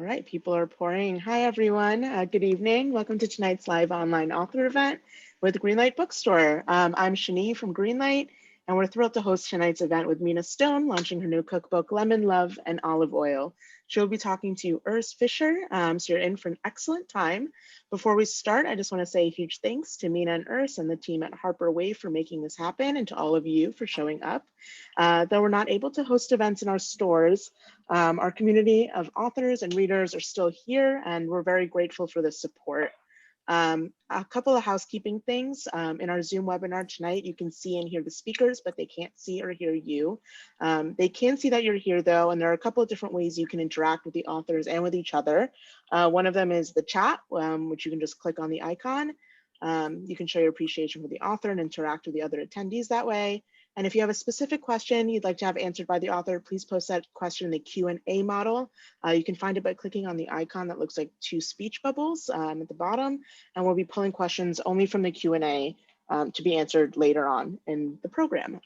All right, people are pouring. Hi, everyone. Good evening. Welcome to tonight's live online author event with Greenlight Bookstore. I'm Shani from Greenlight, and we're thrilled to host tonight's event with Mina Stone, launching her new cookbook, Lemon, Love, and Olive Oil. She'll be talking to Urs Fischer, so you're in for an excellent time. Before we start, I just want to say a huge thanks to Mina and Urs and the team at Harper Wave for making this happen, and to all of you for showing up. Though we're not able to host events in our stores, our community of authors and readers are still here, and we're very grateful for the support. A couple of housekeeping things. In our Zoom webinar tonight, you can see and hear the speakers, but they can't see or hear you. They can see that you're here though, and there are a couple of different ways you can interact with the authors and with each other. One of them is the chat, which you can just click on the icon. You can show your appreciation for the author and interact with the other attendees that way. And if you have a specific question you'd like to have answered by the author, please post that question in the Q&A model. You can find it by clicking on the icon that looks like two speech bubbles at the bottom, and we'll be pulling questions only from the Q&A to be answered later on in the program.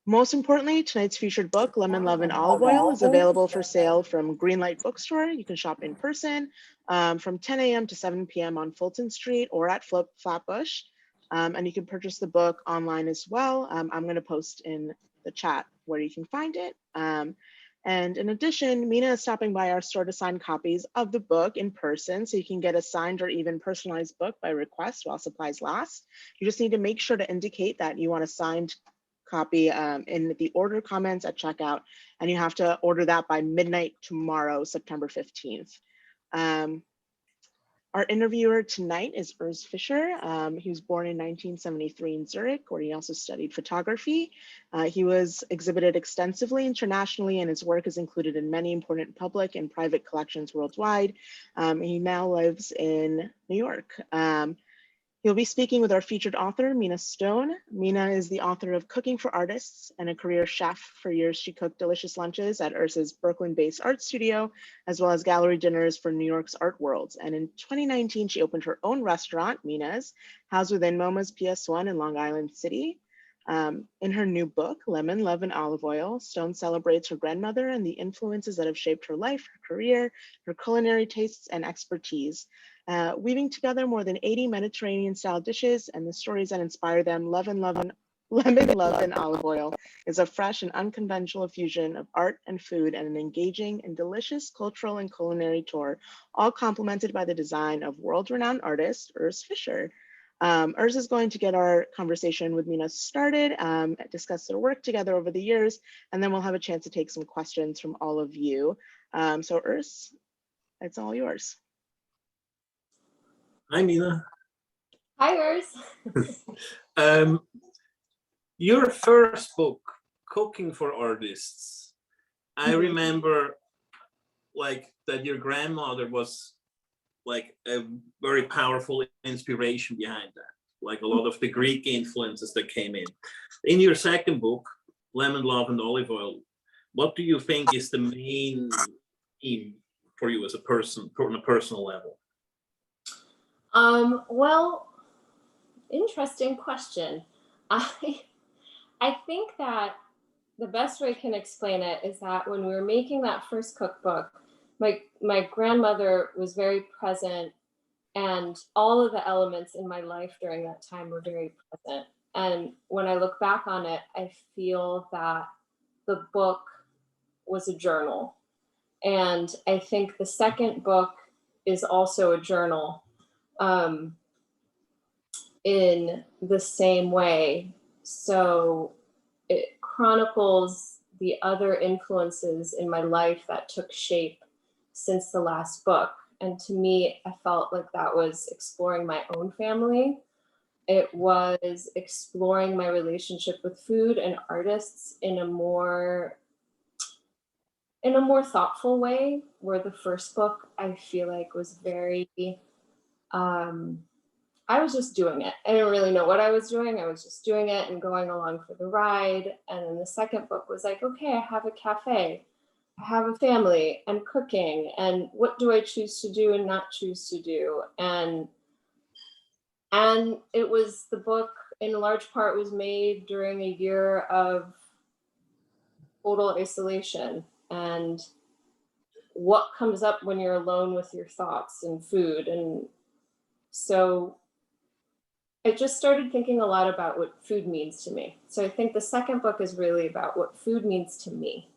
Most importantly, tonight's featured book, Lemon, Love, and Olive Oil, is available for sale from Greenlight Bookstore. You can shop in person from 10 a.m. to 7 p.m. on Fulton Street or at Flatbush. And you can purchase the book online as well. I'm going to post in the chat where you can find it. And in addition, Mina is stopping by our store to sign copies of the book in person, so you can get a signed or even personalized book by request while supplies last. You just need to make sure to indicate that you want a signed copy in the order comments at checkout, and you have to order that by midnight tomorrow, September 15th. Our interviewer tonight is Urs Fischer. He was born in 1973 in Zurich, where he also studied photography. He was exhibited extensively internationally, and his work is included in many important public and private collections worldwide. He now lives in New York. He'll be speaking with our featured author, Mina Stone. Mina is the author of Cooking for Artists and a career chef. For years, she cooked delicious lunches at Urs's Brooklyn-based art studio, as well as gallery dinners for New York's art worlds. And in 2019, she opened her own restaurant, Mina's, housed within MoMA's PS1 in Long Island City. In her new book, Lemon, Love, and Olive Oil, Stone celebrates her grandmother and the influences that have shaped her life, her career, her culinary tastes, and expertise. Weaving together more than 80 Mediterranean-style dishes and the stories that inspire them, Lemon, Love, and Olive Oil is a fresh and unconventional fusion of art and food and an engaging and delicious cultural and culinary tour, all complemented by the design of world-renowned artist Urs Fischer. Urs is going to get our conversation with Mina started, discuss their work together over the years, and then we'll have a chance to take some questions from all of you. So Urs, it's all yours. Hi, Mina. Hi, Urs. Your first book, Cooking for Artists, I remember like that your grandmother was like a very powerful inspiration behind that, like a lot of the Greek influences that came in. In your second book, Lemon, Love, and Olive Oil, what do you think is the main theme for you as a person, on a personal level? Well, interesting question. I think that the best way I can explain it is that when we were making that first cookbook, my grandmother was very present, and all of the elements in my life during that time were very present. And when I look back on it, I feel that the book was a journal. And I think the second book is also a journal in the same way. So it chronicles the other influences in my life that took shape since the last book. And to me, I felt like that was exploring my own family. It was exploring my relationship with food and artists in a more thoughtful way, where the first book I feel like was very, I was just doing it. I didn't really know what I was doing. I was just doing it and going along for the ride. And then the second book was like, okay, I have a cafe, I have a family, I'm cooking, and what do I choose to do and not choose to do? And it was, the book in large part was made during a year of total isolation. And what comes up when you're alone with your thoughts and food. And so I just started thinking a lot about what food means to me. So I think the second book is really about what food means to me.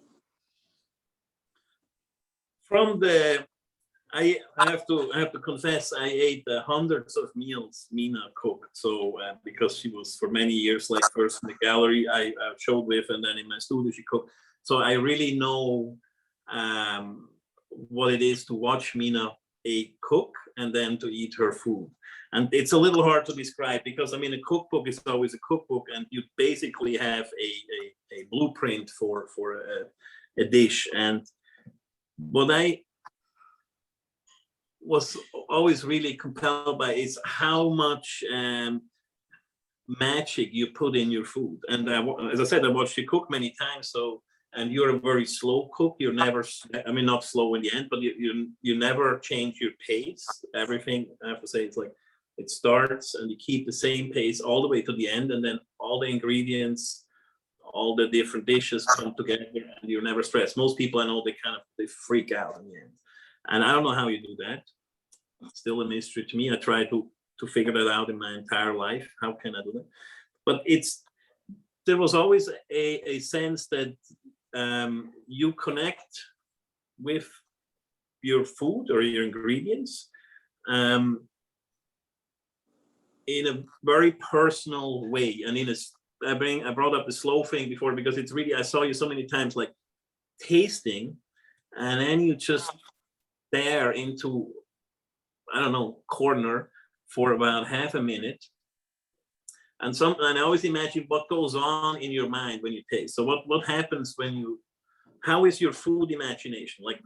From the, I have to confess, I ate hundreds of meals Mina cooked. So because she was for many years, like first in the gallery I showed with, and then in my studio she cooked. So I really know what it is to watch Mina cook and then to eat her food. And it's a little hard to describe because I mean a cookbook is always a cookbook, and you basically have a blueprint for a dish. And what I was always really compelled by is how much magic you put in your food. And as I said, I watched you cook many times. So, and you're a very slow cook. You're never, I mean, not slow in the end, but you never change your pace. Everything, I have to say, it's like it starts and you keep the same pace all the way to the end, and then all the ingredients, all the different dishes come together, and you're never stressed. Most people I know, they freak out in the end. And I don't know how you do that. It's still a mystery to me. I try to figure that out in my entire life. How can I do that? But there was always a sense that you connect with your food or your ingredients in a very personal way. And I brought up the slow thing before because it's really, I saw you so many times like tasting, and then you just stare into, I don't know, corner for about half a minute. And I always imagine what goes on in your mind when you taste. So what happens when how is your food imagination? Like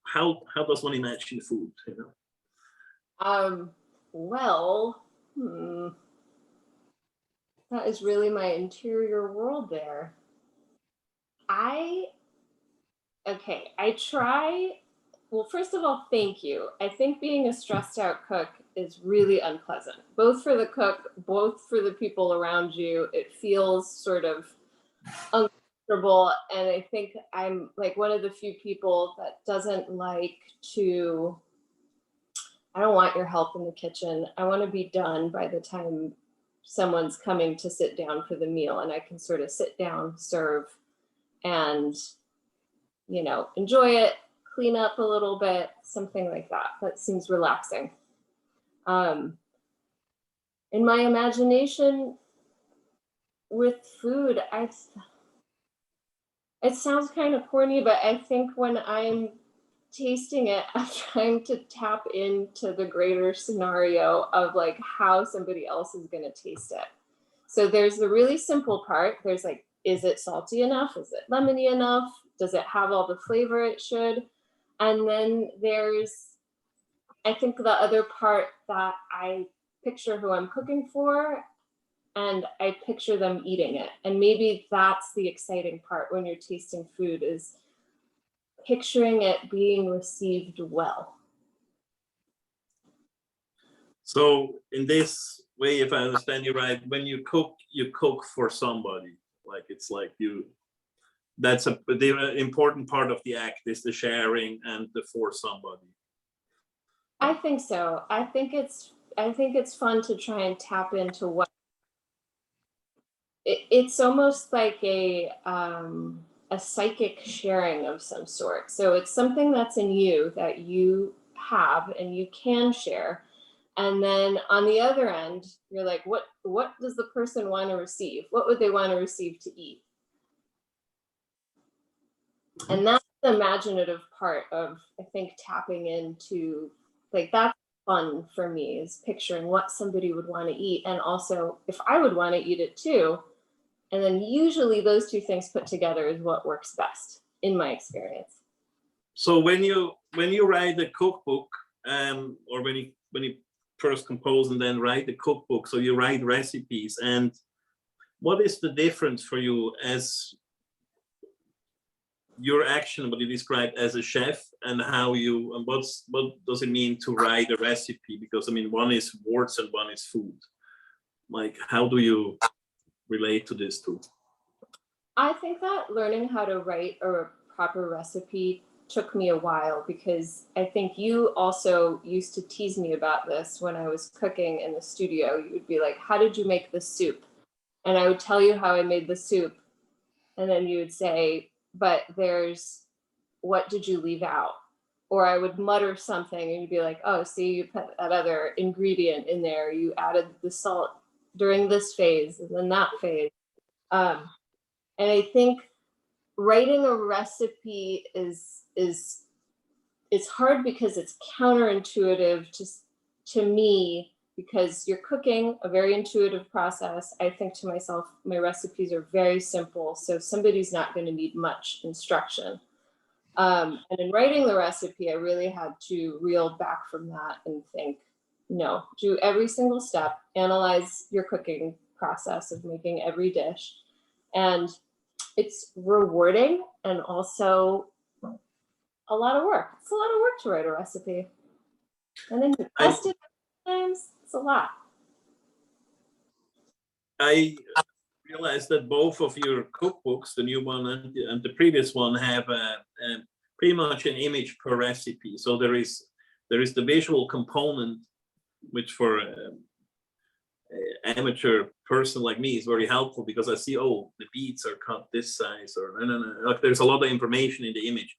how does one imagine food? You know? Well, that is really my interior world there. I try. Well, first of all, thank you. I think being a stressed out cook is really unpleasant, both for the cook, both for the people around you. It feels sort of uncomfortable. And I think I'm like one of the few people that doesn't like to, I don't want your help in the kitchen. I want to be done by the time someone's coming to sit down for the meal, and I can sort of sit down, serve, and, you know, enjoy it, clean up a little bit, something like that. That seems relaxing. In my imagination with food, it sounds kind of corny, but I think when I'm tasting it, I'm trying to tap into the greater scenario of like how somebody else is going to taste it. So there's the really simple part. There's like, is it salty enough? Is it lemony enough? Does it have all the flavor it should? And then there's, I think, the other part that I picture who I'm cooking for, and I picture them eating it. And maybe that's the exciting part when you're tasting food, is picturing it being received well. So in this way, if I understand you right, when you cook for somebody. Like it's like that's the important part of the act is the sharing and the for somebody. I think so. I think it's fun to try and tap into what it's almost like a psychic sharing of some sort. So it's something that's in you that you have and you can share. And then on the other end, you're like, what does the person want to receive? What would they want to receive to eat? And that's the imaginative part of, I think, tapping into, like, that's fun for me, is picturing what somebody would want to eat, and also if I would want to eat it too. And then usually those two things put together is what works best in my experience. So when you write a cookbook, or when you first compose and then write the cookbook, so you write recipes, and what is the difference for you as your action, what you described as a chef, and how you, and what does it mean to write a recipe? Because I mean, one is words and one is food. Like, how do you relate to this two? I think that learning how to write a proper recipe took me a while, because I think you also used to tease me about this when I was cooking in the studio. You would be like, how did you make the soup? And I would tell you how I made the soup. And then you would say, but what did you leave out? Or I would mutter something and you'd be like, oh, see, you put that other ingredient in there. You added the salt during this phase and then that phase. And I think writing a recipe it's hard because it's counterintuitive to me, because you're cooking a very intuitive process. I think to myself, my recipes are very simple, so somebody's not going to need much instruction. And in writing the recipe, I really had to reel back from that and think, no, do every single step, analyze your cooking process of making every dish. And it's rewarding and also a lot of work. It's a lot of work to write a recipe. And then you test it sometimes. It's a lot. I realized that both of your cookbooks, the new one and the previous one, have pretty much an image per recipe. So there is the visual component, which for amateur person like me is very helpful, because I see, oh, the beets are cut this size, or no. Like, there's a lot of information in the image.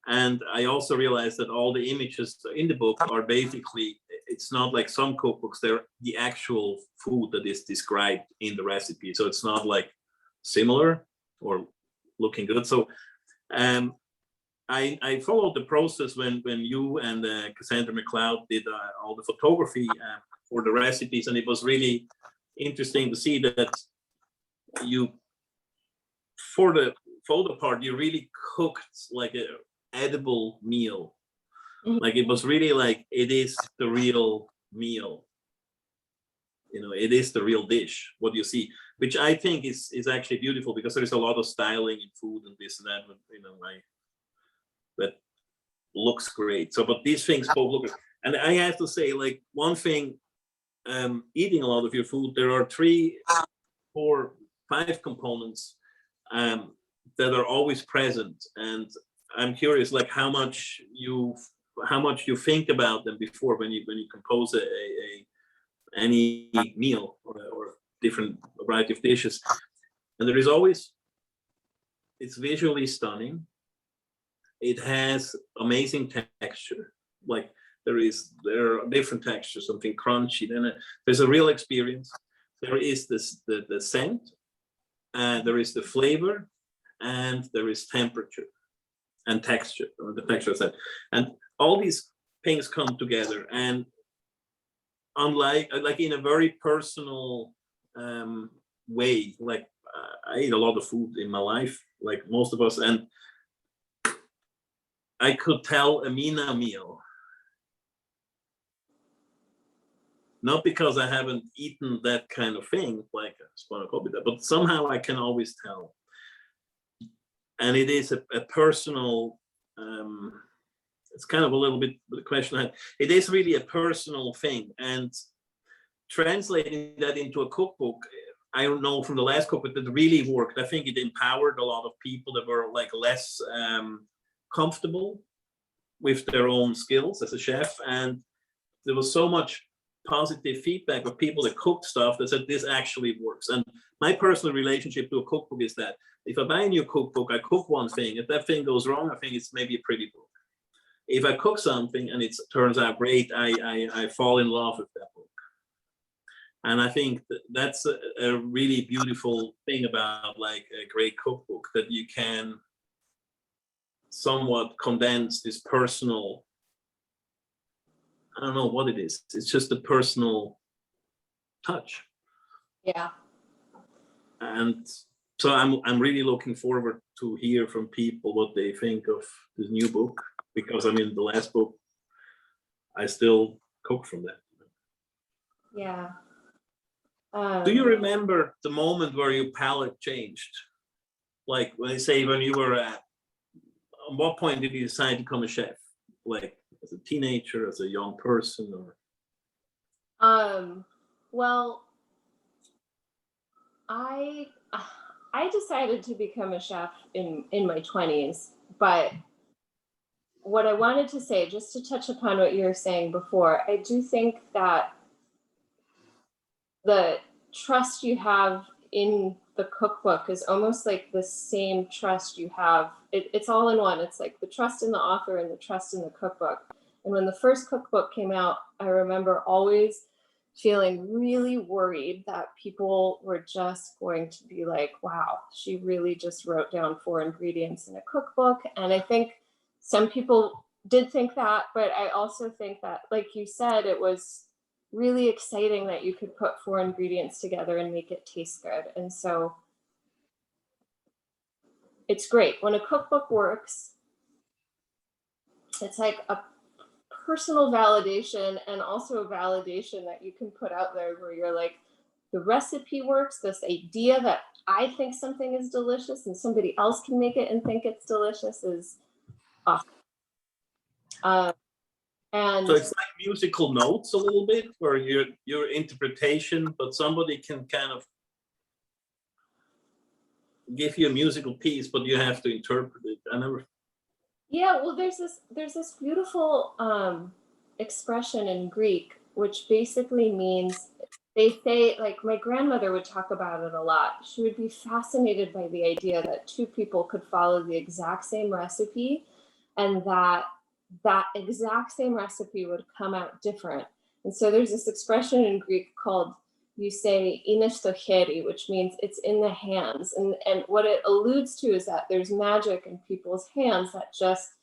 And I also realized that all the images in the book are basically, it's not like some cookbooks, they're the actual food that is described in the recipe. So it's not like similar or looking good. So I followed the process when you and Cassandra McLeod did all the photography for the recipes, and it was really interesting to see that you, for the photo part, you really cooked like a edible meal. Mm-hmm. Like, it was really like, it is the real meal, you know, it is the real dish, what you see, which I think is actually beautiful, because there is a lot of styling in food and this and that, you know, that looks great. So, but these things both look, and I have to say, like, one thing, eating a lot of your food, there are 3, 4, 5 components that are always present, and I'm curious, like, how much you think about them before when you compose any meal or different variety of dishes. And there is always, it's visually stunning. It has amazing texture. Like, there are different textures, something crunchy. Then there's a real experience. There is the scent, and there is the flavor, and there is temperature and texture, or the texture set, and all these things come together. And unlike, like, in a very personal way, like, I eat a lot of food in my life, like most of us, and I could tell a Mina meal, not because I haven't eaten that kind of thing, like a spanakopita, but somehow I can always tell. And it is a personal, it's kind of a little bit the question I had. It is really a personal thing, and translating that into a cookbook, I don't know from the last cookbook that really worked. I think it empowered a lot of people that were like less comfortable with their own skills as a chef, and there was so much positive feedback of people that cooked stuff that said this actually works. And my personal relationship to a cookbook is that if I buy a new cookbook, I cook one thing. If that thing goes wrong, I think it's maybe a pretty book. If I cook something and it turns out great, I fall in love with that book. And I think that's a really beautiful thing about like a great cookbook, that you can somewhat condense this personal, I don't know what it is. It's just a personal touch. Yeah. And so I'm really looking forward to hear from people what they think of this new book, because I mean, the last book, I still cook from that. Yeah. Do you remember the moment where your palate changed? Like when I say when you were at what point did you decide to become a chef? Like as a teenager, as a young person, or? Well, I decided to become a chef in my 20s, but what I wanted to say, just to touch upon what you were saying before, I do think that the trust you have in the cookbook is almost like the same trust you have. It's all in one. It's like the trust in the author and the trust in the cookbook. And when the first cookbook came out, I remember always feeling really worried that people were just going to be like, wow, she really just wrote down 4 ingredients in a cookbook. And I think some people did think that, but I also think that, like you said, it was really exciting that you could put 4 ingredients together and make it taste good. And so it's great. When a cookbook works, it's like a personal validation and also a validation that you can put out there where you're like, the recipe works, this idea that I think something is delicious and somebody else can make it and think it's delicious is awesome. And so it's like musical notes a little bit, where your interpretation, but somebody can kind of give you a musical piece, but you have to interpret it. I never. Yeah, well, there's this beautiful expression in Greek, which basically means, they say, like my grandmother would talk about it a lot. She would be fascinated by the idea that 2 people could follow the exact same recipe, and that exact same recipe would come out different. And so there's this expression in Greek called, you say, "είναι στο χέρι," which means it's in the hands. And what it alludes to is that there's magic in people's hands, that just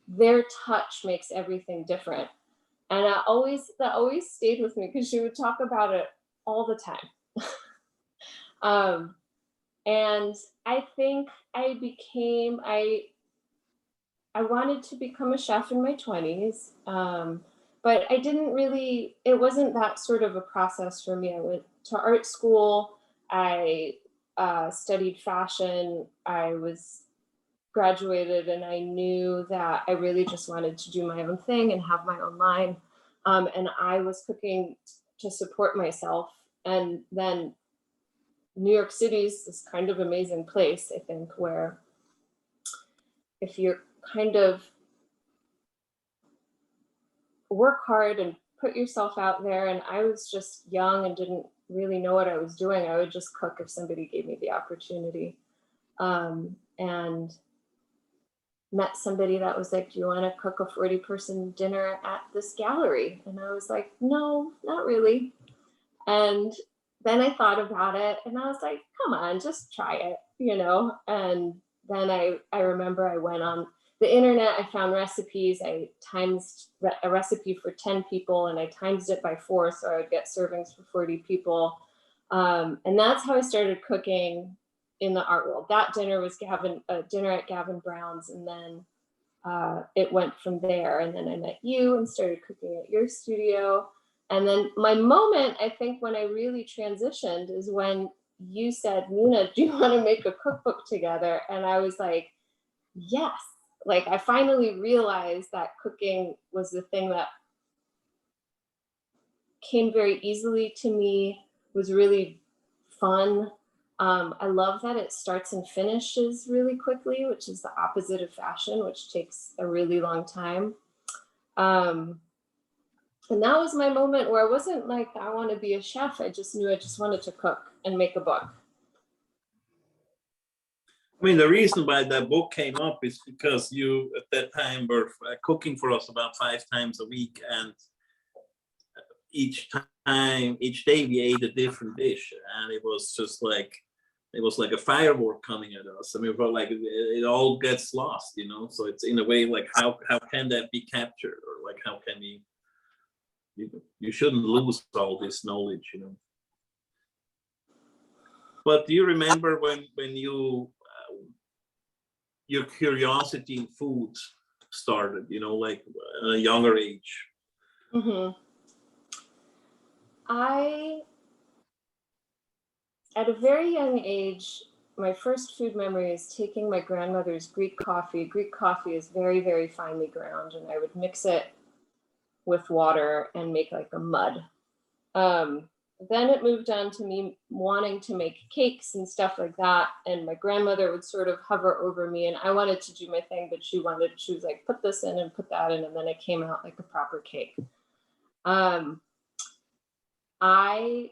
their touch makes everything different. And that always stayed with me, because she would talk about it all the time. And I think I wanted to become a chef in my 20s, but I didn't really, it wasn't that sort of a process for me. I went to art school, I studied fashion, I was graduated, and I knew that I really just wanted to do my own thing and have my own line. And I was cooking to support myself. And then New York City is this kind of amazing place, I think, where if you're kind of work hard and put yourself out there, and I was just young and didn't really know what I was doing, I would just cook if somebody gave me the opportunity. And met somebody that was like, do you want to cook a 40-person dinner at this gallery? And I was like, no, not really. And then I thought about it, and I was like, come on, just try it, you know? And then I remember I went on the internet, I found recipes, I times a recipe for 10 people, and I times it by 4, so I would get servings for 40 people. And that's how I started cooking in the art world. That dinner was a dinner at Gavin Brown's, and then it went from there. And then I met you and started cooking at your studio. And then my moment, I think, when I really transitioned is when you said, Mina, do you want to make a cookbook together? And I was like, yes. Like, I finally realized that cooking was the thing that came very easily to me, was really fun. I love that it starts and finishes really quickly, which is the opposite of fashion, which takes a really long time. And that was my moment where I wasn't like, I want to be a chef. I just knew I just wanted to cook and make a book. I mean, the reason why that book came up is because you, at that time, were cooking for us about 5 times a week, and each day we ate a different dish, and it was just like, it was like a firework coming at us. I mean, but like it all gets lost, you know. So it's in a way like, how can that be captured, or like how can we? You shouldn't lose all this knowledge, you know. But do you remember when you your curiosity in food started, you know, like at a younger age? Mm-hmm. At a very young age, my first food memory is taking my grandmother's Greek coffee. Greek coffee is very, very finely ground, and I would mix it with water and make like a mud. then it moved on to me wanting to make cakes and stuff like that. And my grandmother would sort of hover over me, and I wanted to do my thing, but she was like, put this in and put that in. And then it came out like a proper cake. I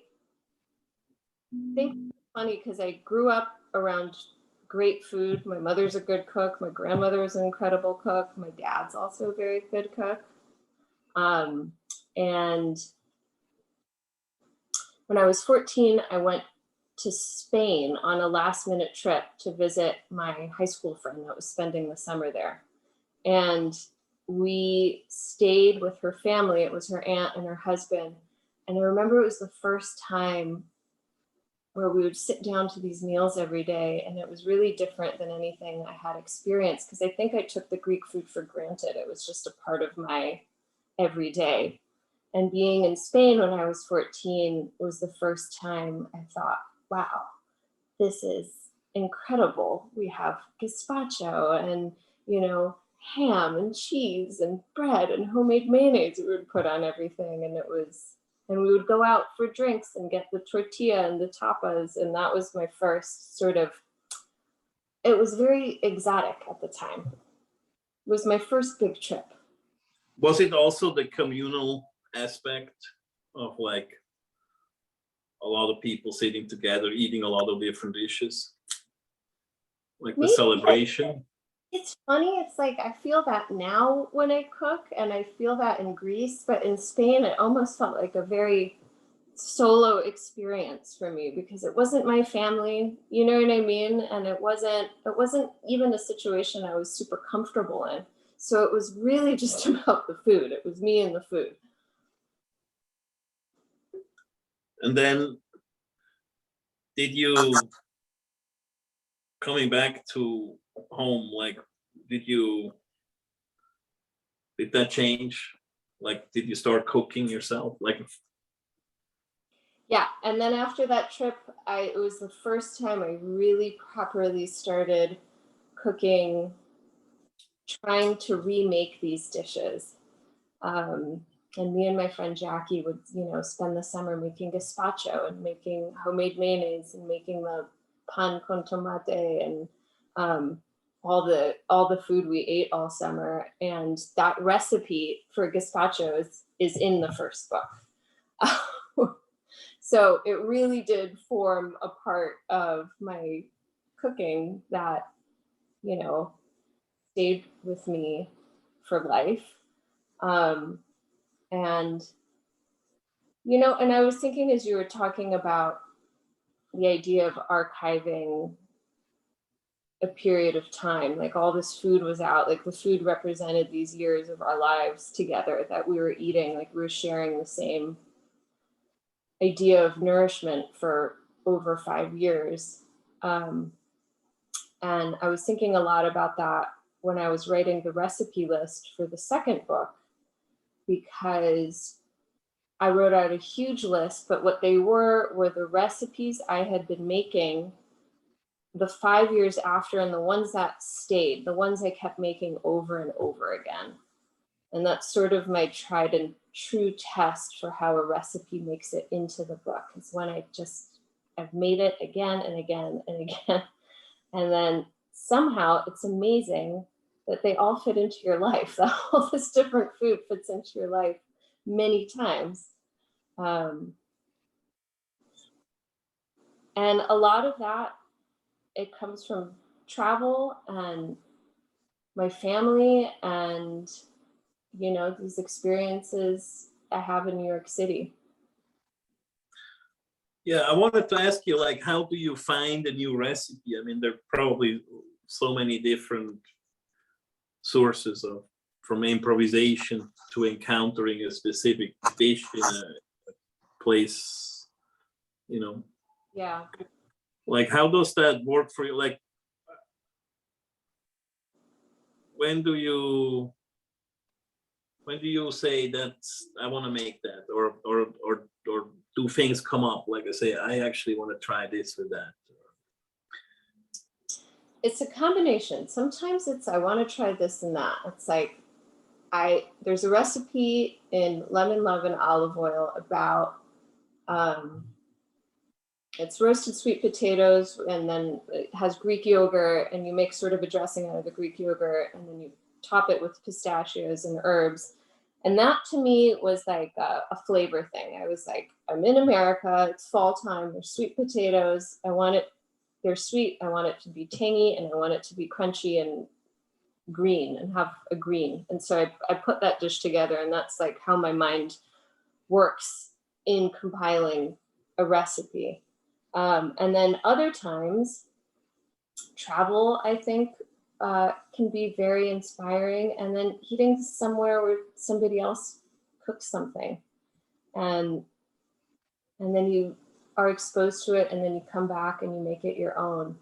think it's funny because I grew up around great food. My mother's a good cook. My grandmother was an incredible cook. My dad's also a very good cook. And when I was 14, I went to Spain on a last minute trip to visit my high school friend that was spending the summer there. And we stayed with her family. It was her aunt and her husband. And I remember it was the first time where we would sit down to these meals every day. And it was really different than anything I had experienced, because I think I took the Greek food for granted. It was just a part of my everyday. And being in Spain when I was 14 was the first time I thought, wow, this is incredible. We have gazpacho and, ham and cheese and bread and homemade mayonnaise we would put on everything. And we would go out for drinks and get the tortilla and the tapas. And that was my first it was very exotic at the time. It was my first big trip. Was it also the communal aspect of like a lot of people sitting together, eating a lot of different dishes? Like the celebration? It's funny. It's like I feel that now when I cook, and I feel that in Greece, but in Spain, it almost felt like a very solo experience for me, because it wasn't my family, you know what I mean? And it wasn't even a situation I was super comfortable in. So it was really just about the food. It was me and the food. And then did you, coming back to home, like did that change? Like did you start cooking yourself? Yeah, and then after that trip, it was the first time I really properly started cooking, trying to remake these dishes. And me and my friend Jackie would, spend the summer making gazpacho and making homemade mayonnaise and making the pan con tomate and all the food we ate all summer. And that recipe for gazpacho is in the first book. So it really did form a part of my cooking that, stayed with me for life. And I was thinking as you were talking about the idea of archiving a period of time, like all this food was out, like the food represented these years of our lives together that we were eating, like we were sharing the same idea of nourishment for over 5 years. And I was thinking a lot about that when I was writing the recipe list for the second book, because I wrote out a huge list, but what they were the recipes I had been making the 5 years after, and the ones that stayed, the ones I kept making over and over again. And that's sort of my tried and true test for how a recipe makes it into the book. It's when I've made it again and again and again. And then somehow it's amazing that they all fit into your life, that all this different food fits into your life many times. And a lot of that, it comes from travel and my family and, these experiences I have in New York City. Yeah, I wanted to ask you, like, how do you find a new recipe? I mean, there are probably so many different sources from improvisation to encountering a specific dish in a place, Yeah. Like, how does that work for you? Like, when do you say that I want to make that, or do things come up? Like I say, I actually want to try this with that. It's a combination. Sometimes it's I want to try this and that. It's like there's a recipe in lemon, love, and olive oil about It's roasted sweet potatoes, and then it has Greek yogurt, and you make sort of a dressing out of the Greek yogurt, and then you top it with pistachios and herbs. And that to me was like a flavor thing. I was like, I'm in America, it's fall time, there's sweet potatoes. They're sweet, I want it to be tangy, and I want it to be crunchy and green and have a green. And so I put that dish together, and that's like how my mind works in compiling a recipe. And then other times, travel, I think, can be very inspiring. And then eating somewhere where somebody else cooks something, and then you are exposed to it, and then you come back and you make it your own.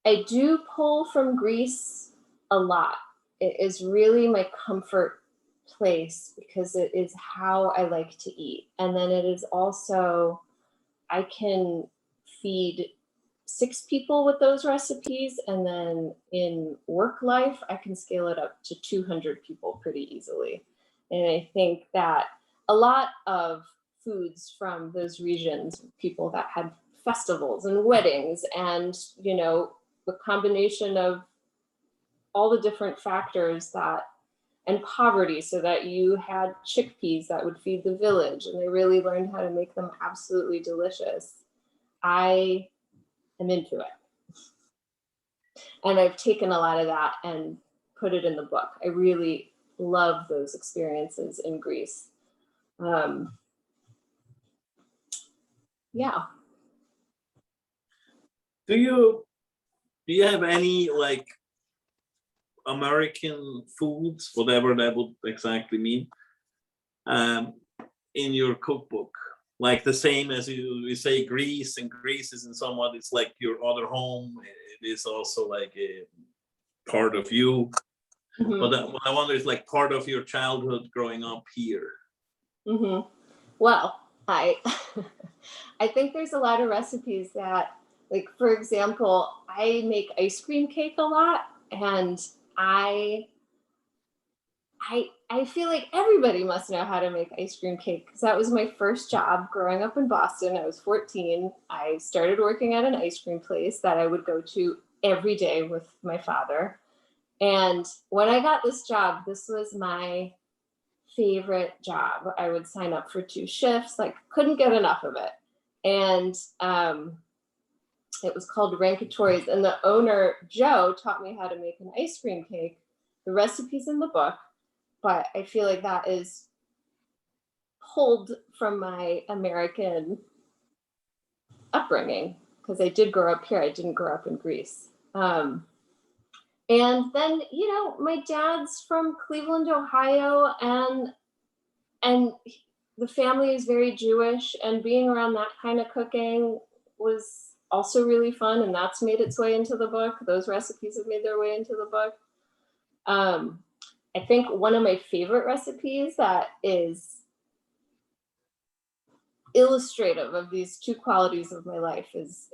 I do pull from Greece a lot. It is really my comfort place because it is how I like to eat. And then it is also, I can feed 6 people with those recipes. And then in work life, I can scale it up to 200 people pretty easily. And I think that a lot of foods from those regions, people that had festivals and weddings, and, you know, the combination of all the different factors that, and poverty, so that you had chickpeas that would feed the village, and they really learned how to make them absolutely delicious. I am into it. And I've taken a lot of that and put it in the book. I really love those experiences in Greece. Yeah. Do you have any like American foods, whatever that would exactly mean, in your cookbook? Like the same as you say Greece, and Greece isn't somewhat, it's like your other home. It is also like a part of you. Mm-hmm. But what I wonder is like part of your childhood growing up here. Mm-hmm. Well, I think there's a lot of recipes that, like, for example, I make ice cream cake a lot, and I feel like everybody must know how to make ice cream cake, because that was my first job growing up in Boston. I was 14. I started working at an ice cream place that I would go to every day with my father. And when I got this job, this was my favorite job. I would sign up for 2 shifts, like couldn't get enough of it. And it was called Rankatories. And the owner, Joe, taught me how to make an ice cream cake. The recipe's in the book, but I feel like that is pulled from my American upbringing, because I did grow up here. I didn't grow up in Greece. And then, you know, my dad's from Cleveland, Ohio, and the family is very Jewish, and being around that kind of cooking was also really fun, and that's made its way into the book. Those recipes have made their way into the book. I think one of my favorite recipes that is illustrative of these 2 qualities of my life is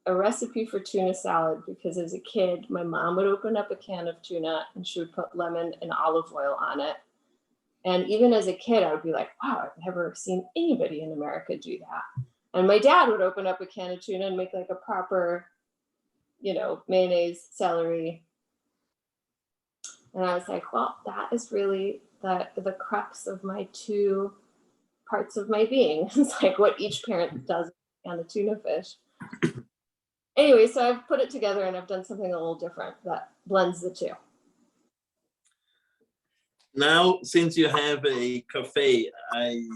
a recipe for tuna salad, because as a kid, my mom would open up a can of tuna and she would put lemon and olive oil on it. And even as a kid, I would be like, wow, I've never seen anybody in America do that. And my dad would open up a can of tuna and make like a proper, you know, mayonnaise, celery. And I was like, well, that is really the crux of my 2 parts of my being. It's like what each parent does on a tuna fish. Anyway, so I've put it together and I've done something a little different that blends the 2. Now, since you have a cafe, I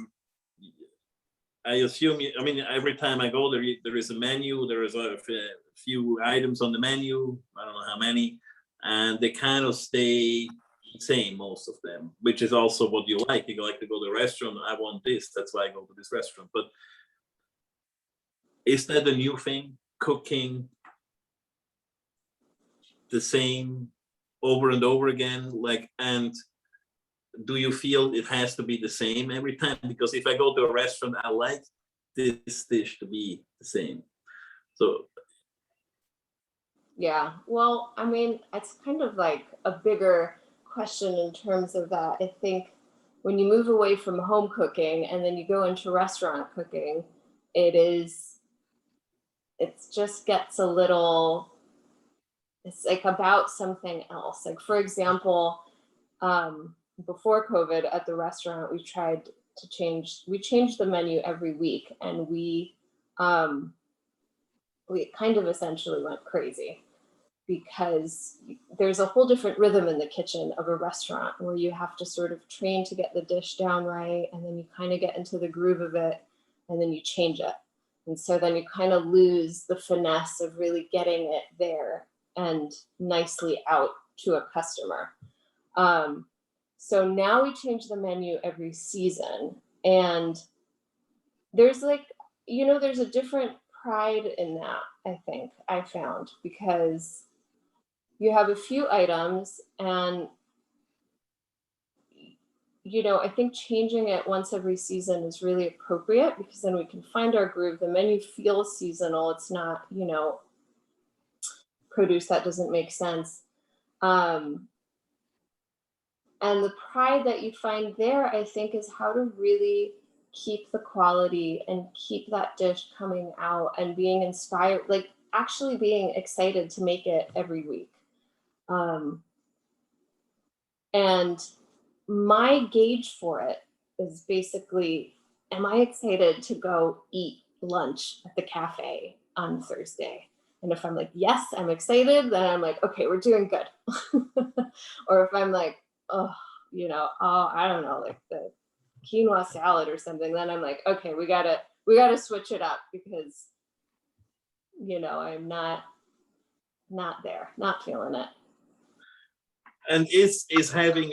assume I mean, every time I go there is a menu. There is a few items on the menu. I don't know how many, and they kind of stay the same, most of them, which is also what you like. You like to go to a restaurant. I want this. That's why I go to this restaurant. But is that a new thing? Cooking the same over and over again, like, and do you feel it has to be the same every time? Because if I go to a restaurant, I like this dish to be the same. So yeah, well, I mean, it's kind of like a bigger question in terms of that. I think when you move away from home cooking and then you go into restaurant cooking, it just gets a little, it's like about something else. Like, for example, before COVID at the restaurant, we changed the menu every week, and we kind of essentially went crazy, because there's a whole different rhythm in the kitchen of a restaurant where you have to sort of train to get the dish down right, and then you kind of get into the groove of it, and then you change it. And so then you kind of lose the finesse of really getting it there and nicely out to a customer. So now we change the menu every season, and there's like, there's a different pride in that, I think I found, because you have a few items, and I think changing it once every season is really appropriate, because then we can find our groove. The menu feels seasonal. It's not, produce that doesn't make sense. And the pride that you find there, I think, is how to really keep the quality and keep that dish coming out and being inspired, like actually being excited to make it every week. And my gauge for it is basically, am I excited to go eat lunch at the cafe on Thursday? And if I'm like, yes, I'm excited, then I'm like, okay, we're doing good. Or if I'm like, I don't know, like the quinoa salad or something, then I'm like, okay, we gotta switch it up, because I'm not there, not feeling it. And is having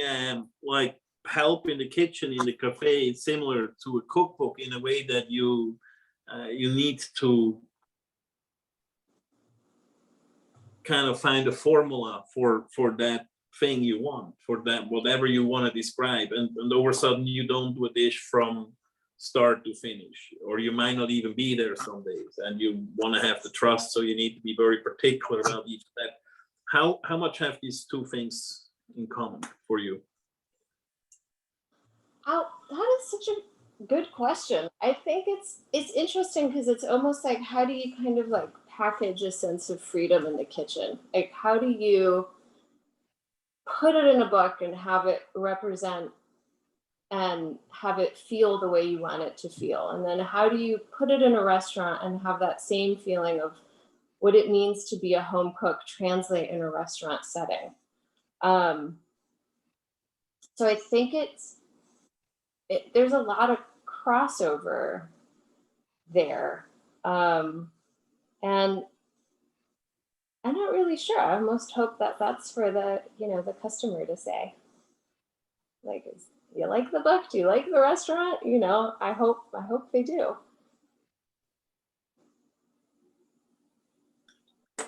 like help in the kitchen in the cafe similar to a cookbook, in a way that you need to kind of find a formula for that thing you want, for that whatever you want to describe, and all of a sudden you don't do a dish from start to finish, or you might not even be there some days, and you want to have the trust, so you need to be very particular about each step. How much have these two things in common for you? Oh, that is such a good question. I think it's interesting, because it's almost like, how do you kind of like package a sense of freedom in the kitchen? Like, how do you put it in a book and have it represent and have it feel the way you want it to feel? And then how do you put it in a restaurant and have that same feeling of what it means to be a home cook translate in a restaurant setting? So I think there's a lot of crossover there. And I'm not really sure. I almost hope that that's for the customer to say. Like, do you like the book? Do you like the restaurant? I hope they do.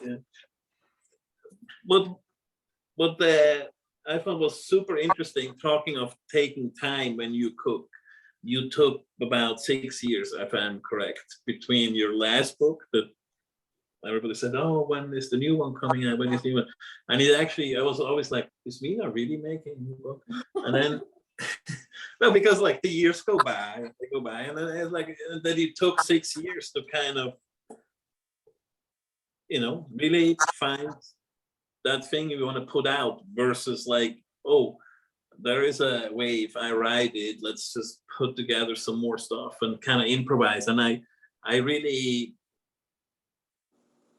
Yeah. What I thought was super interesting, talking of taking time when you cook. You took about 6 years, if I'm correct, between your last book that everybody said, oh, when is the new one coming out? When is the new one? And it actually, I was always like, is Mina really making a new book? And then, well, because like the years go by, and then it's like that it took 6 years to kind of, really find that thing you want to put out, versus like, oh, there is a wave, I ride it, let's just put together some more stuff and kind of improvise. And I really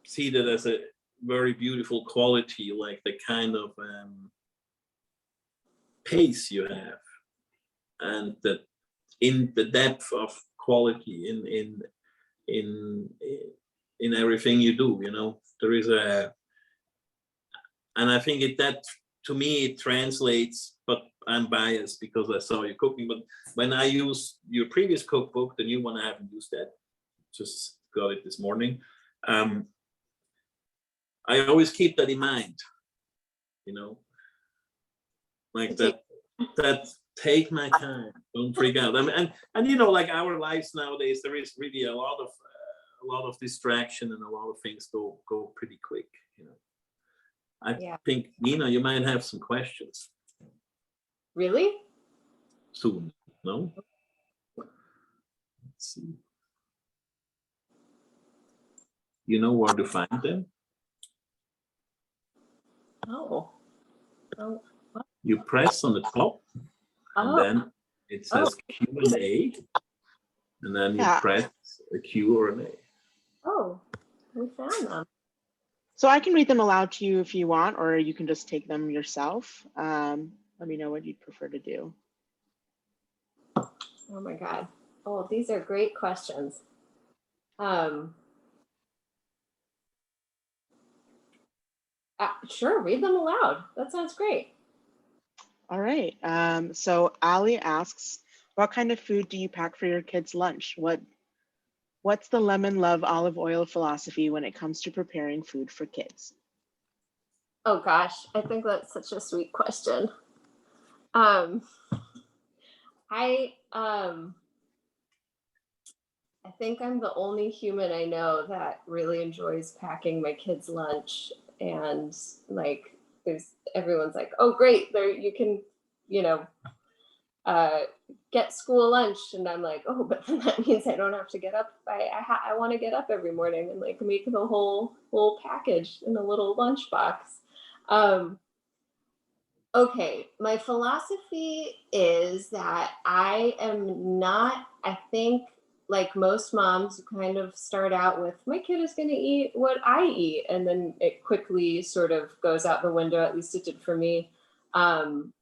see that as a very beautiful quality, like the kind of pace you have, and that in the depth of quality in everything you do. There is and I think that to me it translates, but I'm biased because I saw you cooking. But when I use your previous cookbook, the new one, I haven't used that, just got it this morning. I always keep that in mind, like that take my time, don't freak out. I mean, and like our lives nowadays, there is really a lot of distraction, and a lot of things go pretty quick. I think, Mina, you might have some questions. Really? soon, no? Let's see. You know where to find them? Oh. Oh. You press on the top, and then it says Q&A, and then you press a Q or an A. Oh, we found them. So I can read them aloud to you if you want, or you can just take them yourself. Let me know what you'd prefer to do. Oh my God. Oh, these are great questions. Sure, read them aloud. That sounds great. All right. So Ali asks, what kind of food do you pack for your kids' lunch? What's the lemon love olive oil philosophy when it comes to preparing food for kids? Oh gosh, I think that's such a sweet question. I think I'm the only human I know that really enjoys packing my kids' lunch, and like everyone's like, oh great, there you can, get school lunch, and I'm like, oh, but then that means I don't have to get up. I want to get up every morning and like make the whole package in a little lunchbox. Okay, my philosophy is that I think like most moms kind of start out with, my kid is going to eat what I eat, and then it quickly sort of goes out the window, at least it did for me. And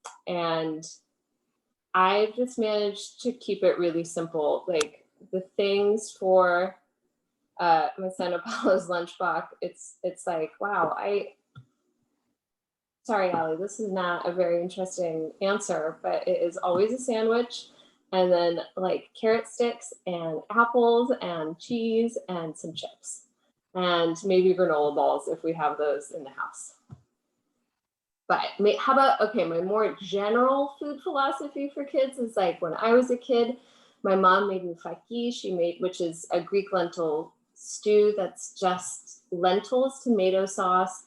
I've just managed to keep it really simple. Like the things for my son Apollo's lunchbox, it's like, wow, sorry, Ali, this is not a very interesting answer, but it is always a sandwich, and then like carrot sticks and apples and cheese and some chips, and maybe granola balls if we have those in the house. But how about, okay, my more general food philosophy for kids is like, when I was a kid, my mom made me faki, which is a Greek lentil stew that's just lentils, tomato sauce,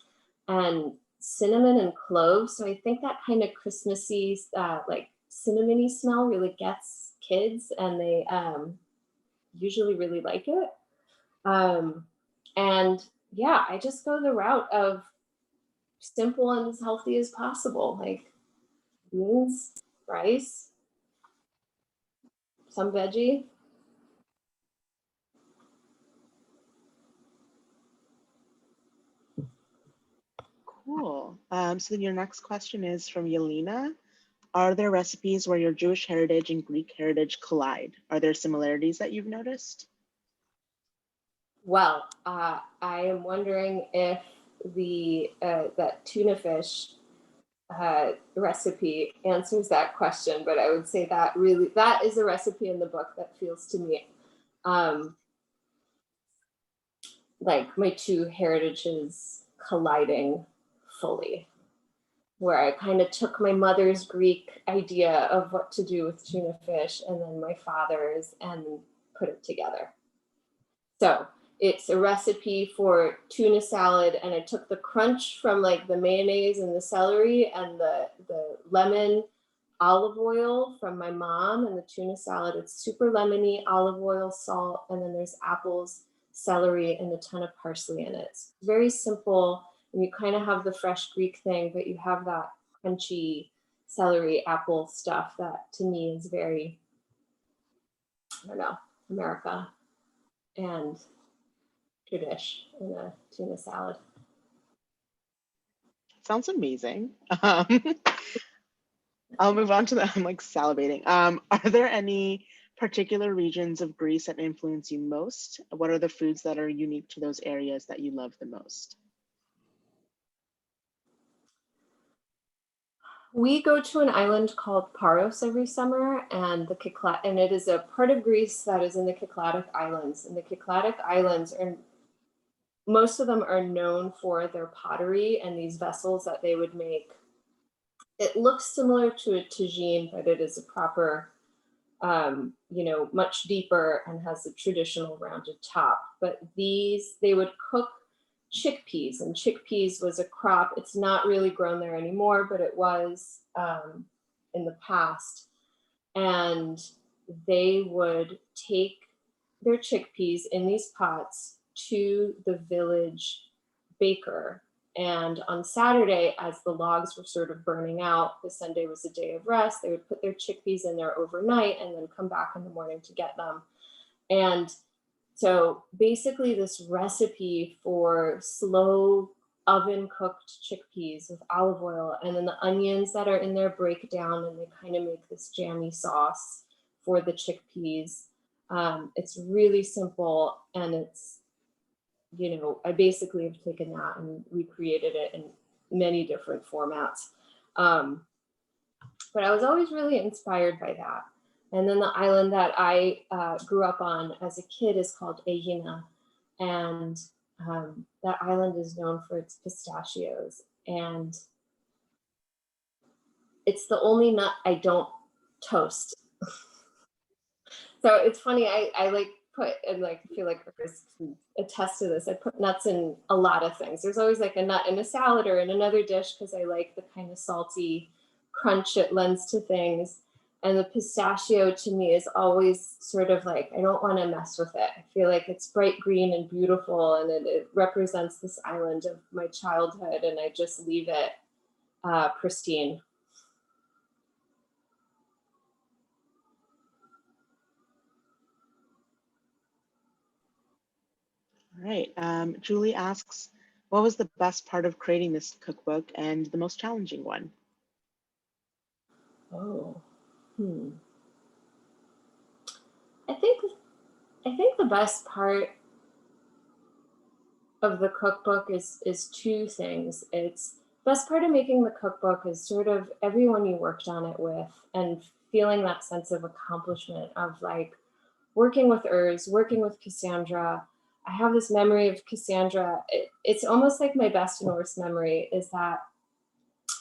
and cinnamon and cloves. So I think that kind of Christmassy, like cinnamony smell really gets kids, and they usually really like it. And yeah, I just go the route of simple and as healthy as possible, like beans, rice, some veggie. Cool. So your next question is from Yelena. Are there recipes where your Jewish heritage and Greek heritage collide? Are there similarities that you've noticed? Well, I am wondering if that tuna fish recipe answers that question, but I would say that is a recipe in the book that feels to me like my two heritages colliding fully, where I kind of took my mother's Greek idea of what to do with tuna fish and then my father's and put it together. So it's a recipe for tuna salad, and I took the crunch from like the mayonnaise and the celery and the lemon olive oil from my mom, and the tuna salad, it's super lemony, olive oil, salt, and then there's apples, celery, and a ton of parsley in it. It's very simple, and you kind of have the fresh Greek thing, but you have that crunchy celery apple stuff that to me is very, I don't know, America and tradish in a tuna salad. Sounds amazing. I'll move on to the, I'm like salivating. Are there any particular regions of Greece that influence you most? What are the foods that are unique to those areas that you love the most? We go to an island called Paros every summer, and and it is a part of Greece that is in the Cycladic Islands. And the Cycladic Islands most of them are known for their pottery and these vessels that they would make. It looks similar to a tagine, but it is a proper, much deeper and has a traditional rounded top. But they would cook chickpeas, and chickpeas was a crop. It's not really grown there anymore, but it was in the past. and they would take their chickpeas in these pots to the village baker. And on Saturday, as the logs were sort of burning out, the Sunday was a day of rest, they would put their chickpeas in there overnight and then come back in the morning to get them. And so basically this recipe for slow oven cooked chickpeas with olive oil, and then the onions that are in there break down and they kind of make this jammy sauce for the chickpeas. It's really simple, and it's, you know, I basically have taken that and recreated it in many different formats. But I was always really inspired by that. And then the island that I grew up on as a kid is called Yiayia, and that island is known for its pistachios. And it's the only nut I don't toast. So it's funny, I like put, and like I feel like Urs can attest to this, I put nuts in a lot of things. There's always like a nut in a salad or in another dish because I like the kind of salty crunch it lends to things. And the pistachio to me is always sort of like, I don't want to mess with it. I feel like it's bright green and beautiful, and it represents this island of my childhood, and I just leave it pristine. All right. Julie asks, what was the best part of creating this cookbook and the most challenging one? Oh, I think the best part of the cookbook is two things. It's best part of making the cookbook is sort of everyone you worked on it with, and feeling that sense of accomplishment of like working with Urs, working with Cassandra. I have this memory of Cassandra. It's almost like my best and worst memory is that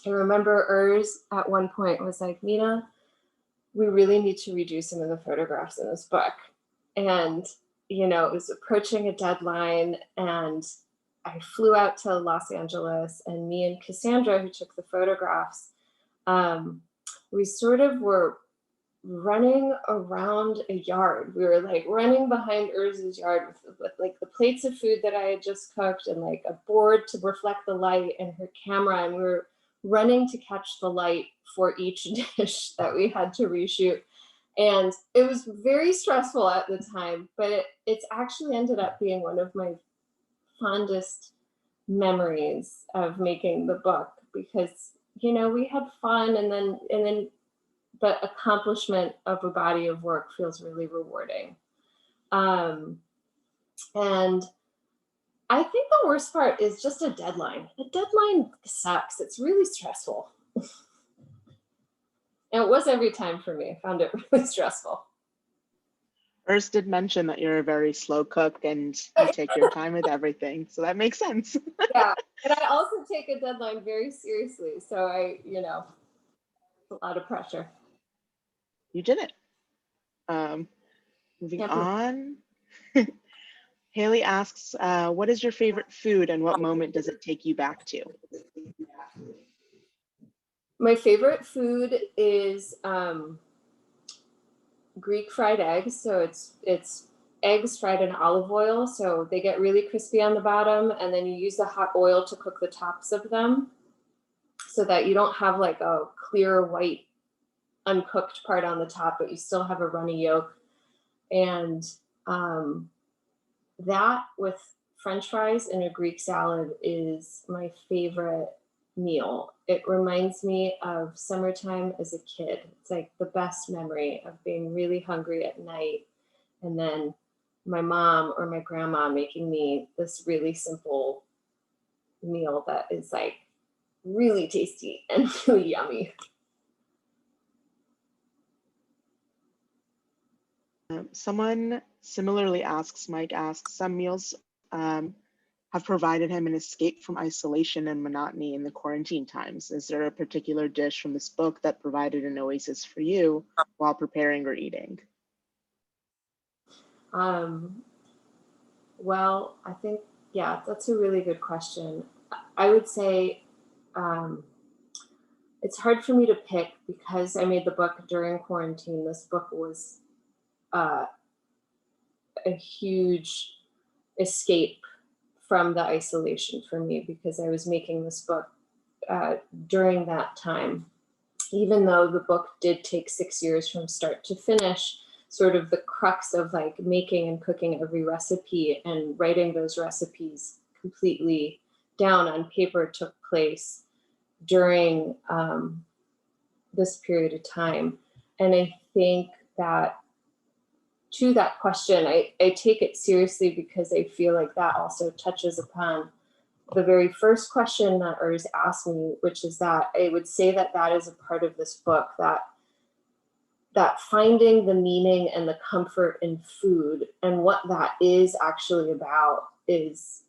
I remember Urs at one point was like, Mina, we really need to redo some of the photographs in this book. And, you know, it was approaching a deadline, and I flew out to Los Angeles, and me and Cassandra, who took the photographs, we sort of were running around a yard. We were like running behind Urs's yard with like the plates of food that I had just cooked and like a board to reflect the light and her camera. And we were running to catch the light for each dish that we had to reshoot. And it was very stressful at the time, but it's actually ended up being one of my fondest memories of making the book, because, you know, we had fun, and then the accomplishment of a body of work feels really rewarding. And I think the worst part is just a deadline. A deadline sucks. It's really stressful. And it was every time for me. I found it really stressful. Urs did mention that you're a very slow cook and you take your time with everything, so that makes sense. Yeah, and I also take a deadline very seriously. So I, you know, a lot of pressure. You did it. Moving on. Haley asks, what is your favorite food and what moment does it take you back to? My favorite food is Greek fried eggs. So it's eggs fried in olive oil. So they get really crispy on the bottom, and then you use the hot oil to cook the tops of them so that you don't have like a clear white uncooked part on the top, but you still have a runny yolk. And that with French fries and a Greek salad is my favorite meal. It reminds me of summertime as a kid. It's like the best memory of being really hungry at night, and then my mom or my grandma making me this really simple meal that is like really tasty and really yummy. Someone similarly asks, Mike asks, some meals have provided him an escape from isolation and monotony in the quarantine times. Is there a particular dish from this book that provided an oasis for you while preparing or eating? Well, I think, yeah, that's a really good question. I would say it's it's hard for me to pick because I made the book during quarantine. This book was a huge escape from the isolation for me because I was making this book during that time. Even though the book did take 6 years from start to finish, sort of the crux of like making and cooking every recipe and writing those recipes completely down on paper took place during this period of time. And I think that to that question, I take it seriously because I feel like that also touches upon the very first question that Urs asked me, which is that I would say that that is a part of this book, that finding the meaning and the comfort in food and what that is actually about is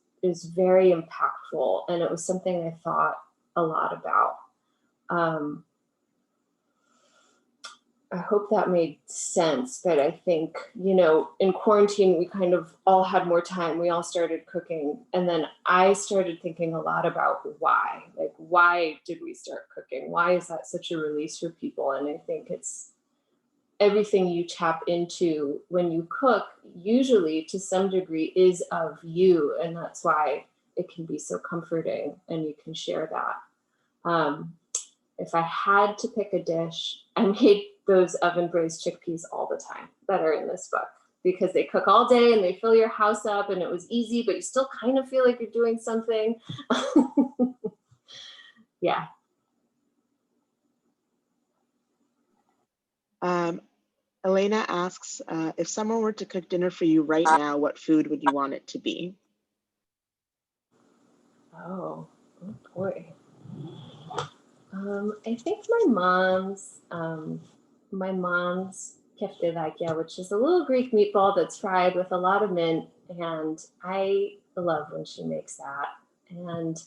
very impactful. And it was something I thought a lot about. I hope that made sense, but I think, you know, in quarantine, we kind of all had more time. We all started cooking. And then I started thinking a lot about why, like, why did we start cooking? Why is that such a release for people? And I think it's everything you tap into when you cook, usually to some degree is of you. And that's why it can be so comforting and you can share that. If I had to pick a dish, I made those oven braised chickpeas all the time that are in this book because they cook all day and they fill your house up and it was easy, but you still kind of feel like you're doing something. Yeah. Elena asks, if someone were to cook dinner for you right now, what food would you want it to be? Oh boy. I think my mom's Yiayia, which is a little Greek meatball that's fried with a lot of mint, and I love when she makes that. And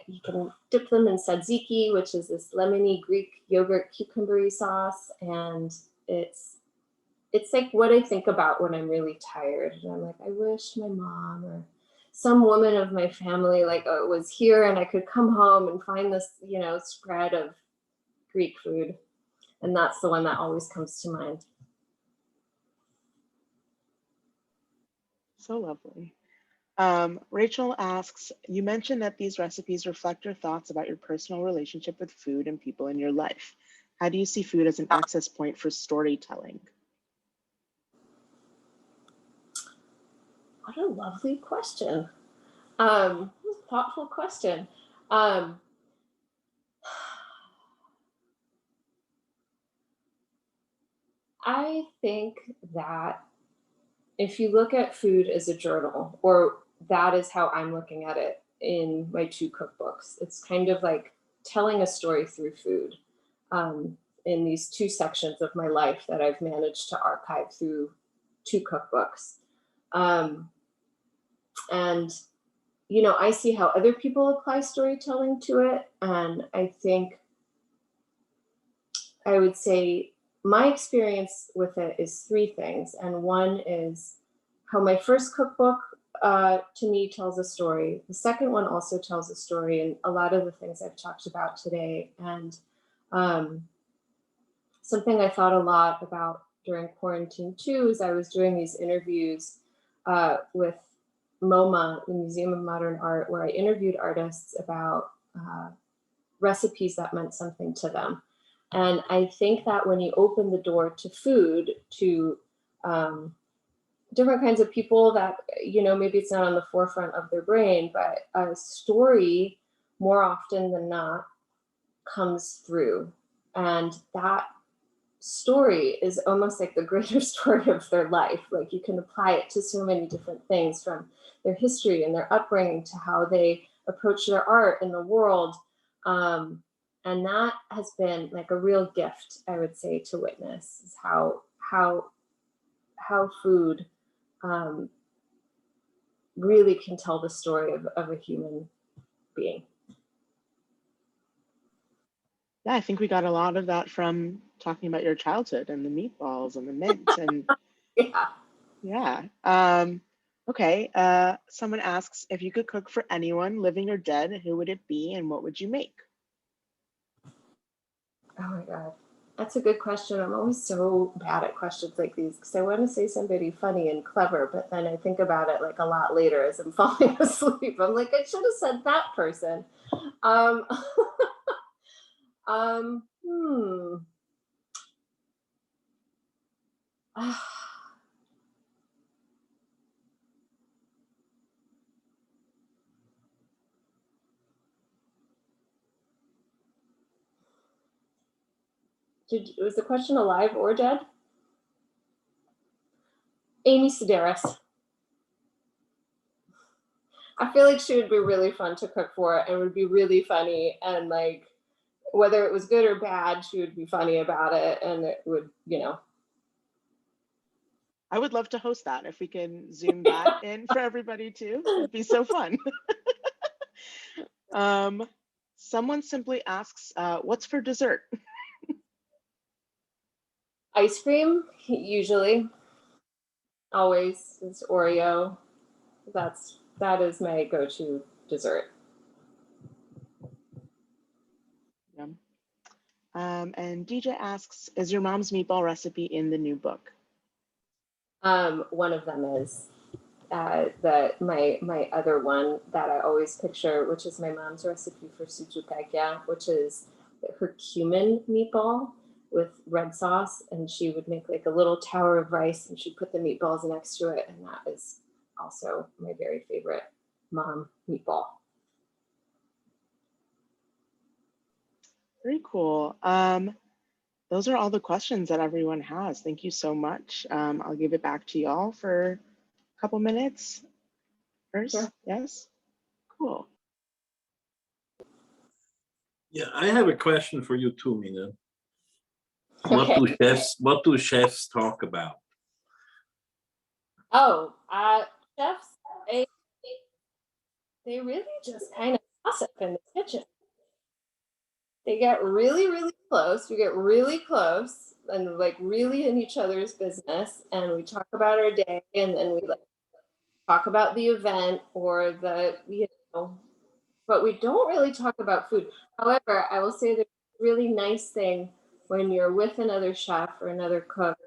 you can dip them in tzatziki, which is this lemony Greek yogurt cucumbery sauce, and it's like what I think about when I'm really tired, and I'm like, I wish my mom or some woman of my family was here and I could come home and find this, you know, spread of Greek food. And that's the one that always comes to mind. So lovely. Rachel asks, you mentioned that these recipes reflect your thoughts about your personal relationship with food and people in your life. How do you see food as an access point for storytelling? What a lovely question. Thoughtful question. I think that if you look at food as a journal, or that is how I'm looking at it in my 2 cookbooks, it's kind of like telling a story through food in these 2 sections of my life that I've managed to archive through 2 cookbooks. And, you know, I see how other people apply storytelling to it. And I think I would say my experience with it is 3 things. And one is how my first cookbook to me tells a story. The second one also tells a story, and a lot of the things I've talked about today. And something I thought a lot about during quarantine too is I was doing these interviews with MoMA, the Museum of Modern Art, where I interviewed artists about recipes that meant something to them. And I think that when you open the door to food, to different kinds of people that, you know, maybe it's not on the forefront of their brain, but a story more often than not comes through. And that story is almost like the greater story of their life. Like you can apply it to so many different things, from their history and their upbringing to how they approach their art in the world. And that has been like a real gift, I would say, to witness, is how food really can tell the story of a human being. Yeah, I think we got a lot of that from talking about your childhood and the meatballs and the mint and yeah. Okay, someone asks, if you could cook for anyone, living or dead, who would it be and what would you make? Oh my God. That's a good question. I'm always so bad at questions like these because I want to say somebody funny and clever, but then I think about it like a lot later as I'm falling asleep. I'm like, I should have said that person. Um, um, hmm. Was the question alive or dead? Amy Sedaris. I feel like she would be really fun to cook for and would be really funny, and like whether it was good or bad, she would be funny about it, and it would, you know. I would love to host that if we can zoom that in for everybody too. It'd be so fun. Someone simply asks, what's for dessert? Ice cream, usually. Always. It's Oreo. That is my go-to dessert. Yeah. And DJ asks, is your mom's meatball recipe in the new book? One of them is. My other one that I always picture, which is my mom's recipe for sucukakya, which is her cumin meatball with red sauce, and she would make like a little tower of rice and she'd put the meatballs next to it, and that is also my very favorite mom meatball. Very cool. Those are all the questions that everyone has. Thank you so much. I'll give it back to y'all for a couple minutes. First, Sure. Yes? Cool. Yeah, I have a question for you too, Mina. Okay. What do chefs talk about? Oh, chefs, they really just kind of gossip in the kitchen. They get really, really close. We get really close and like really in each other's business, and we talk about our day, and then we like talk about the event or the, you know, but we don't really talk about food. However, I will say there's a really nice thing when you're with another chef or another cook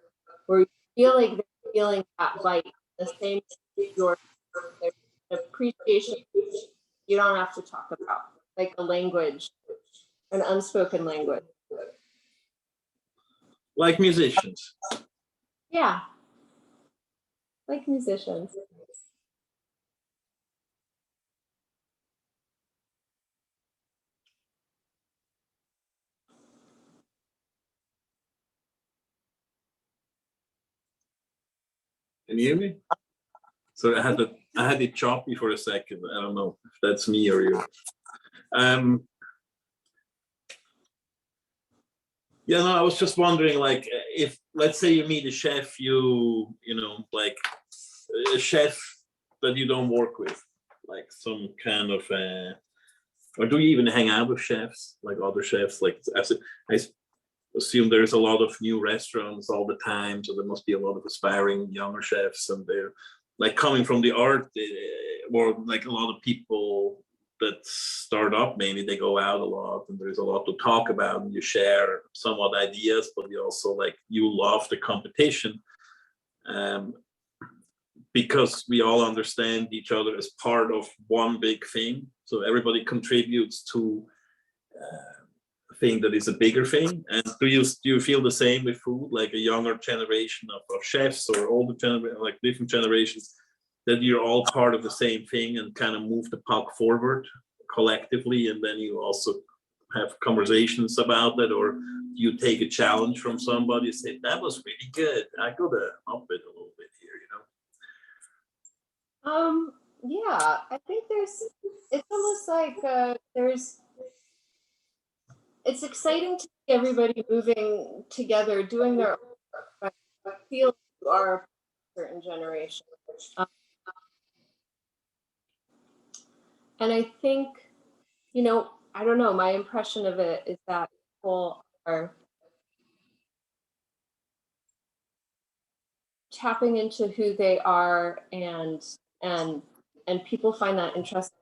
where you feel like they're feeling that bite the same as your appreciation you don't have to talk about, like a language, an unspoken language. Like musicians. Yeah, like musicians. Can you hear me? So I had it choppy for a second. I don't know if that's me or you. Yeah, no, I was just wondering, like, if let's say you meet a chef, you know, like a chef that you don't work with, like some kind of, or do you even hang out with chefs, like other chefs? Like, I assume there's a lot of new restaurants all the time, so there must be a lot of aspiring younger chefs, and they're like coming from the art, or like a lot of people that start up, maybe they go out a lot and there's a lot to talk about, and you share somewhat ideas, but you also like, you love the competition, because we all understand each other as part of one big thing, so everybody contributes to a thing that is a bigger thing. And do you feel the same with food, like a younger generation of chefs, or older like different generations, that you're all part of the same thing and kind of move the puck forward collectively, and then you also have conversations about that? Or you take a challenge from somebody and say, that was really good, I could have up it a little bit here, Yeah, I think it's almost like it's exciting to see everybody moving together, doing their own, I feel you are a certain generation. And I think, you know, I don't know, my impression of it is that people are tapping into who they are, and people find that interesting.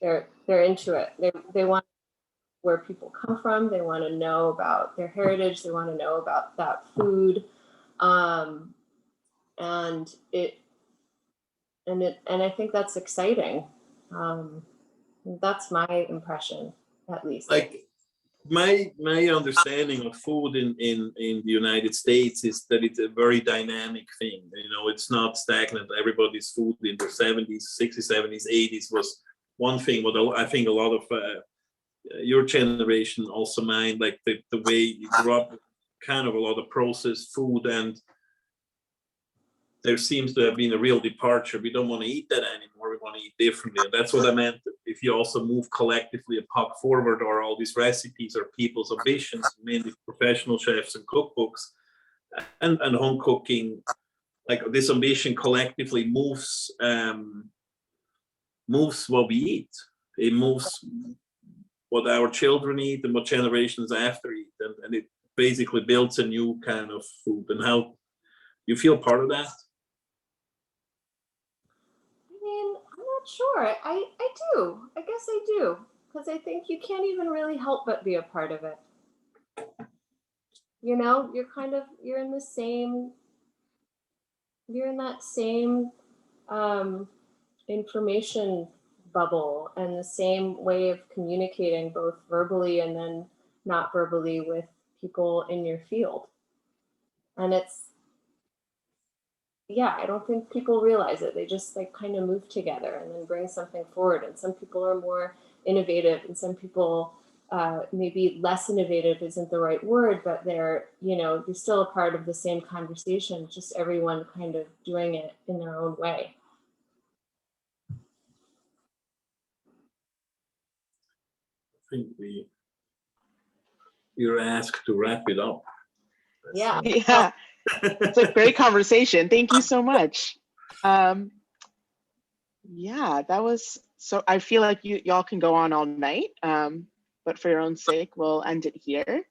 They're into it. They want where people come from. They want to know about their heritage. They want to know about that food. And I think that's exciting. That's my impression, at least. Like my understanding of food in the United States is that it's a very dynamic thing. You know, it's not stagnant. Everybody's food in their 70s, 60s, 70s, 80s was one thing, but I think a lot of your generation, also mine, like the way you grew up, kind of a lot of processed food, and there seems to have been a real departure. We don't want to eat that anymore. We want to eat differently. And that's what I meant. If you also move collectively a puck forward, or all these recipes are people's ambitions, mainly professional chefs and cookbooks and home cooking, like this ambition collectively moves what we eat. It moves what our children eat and what generations after eat. And it basically builds a new kind of food. And how you feel part of that? I'm not sure. I do. I guess I do. Because I think you can't even really help but be a part of it. You know, you're in that same information bubble, and the same way of communicating, both verbally and then not verbally, with people in your field. And I don't think people realize it. They just like kind of move together and then bring something forward. And some people are more innovative, and some people maybe less innovative isn't the right word, but they're still a part of the same conversation, just everyone kind of doing it in their own way. I think you're asked to wrap it up. Yeah. Yeah, it's a great conversation. Thank you so much. Yeah, that was so. I feel like y'all can go on all night, but for your own sake, we'll end it here.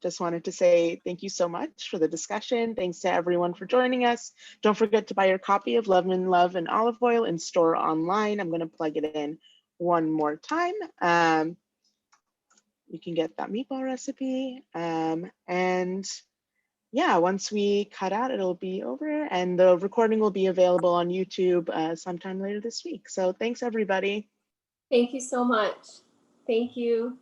Just wanted to say thank you so much for the discussion. Thanks to everyone for joining us. Don't forget to buy your copy of Lemon, Love, and Olive Oil in store online. I'm going to plug it in one more time. You can get that meatball recipe. And yeah, once we cut out, it'll be over, and the recording will be available on YouTube sometime later this week. So thanks, everybody. Thank you so much. Thank you.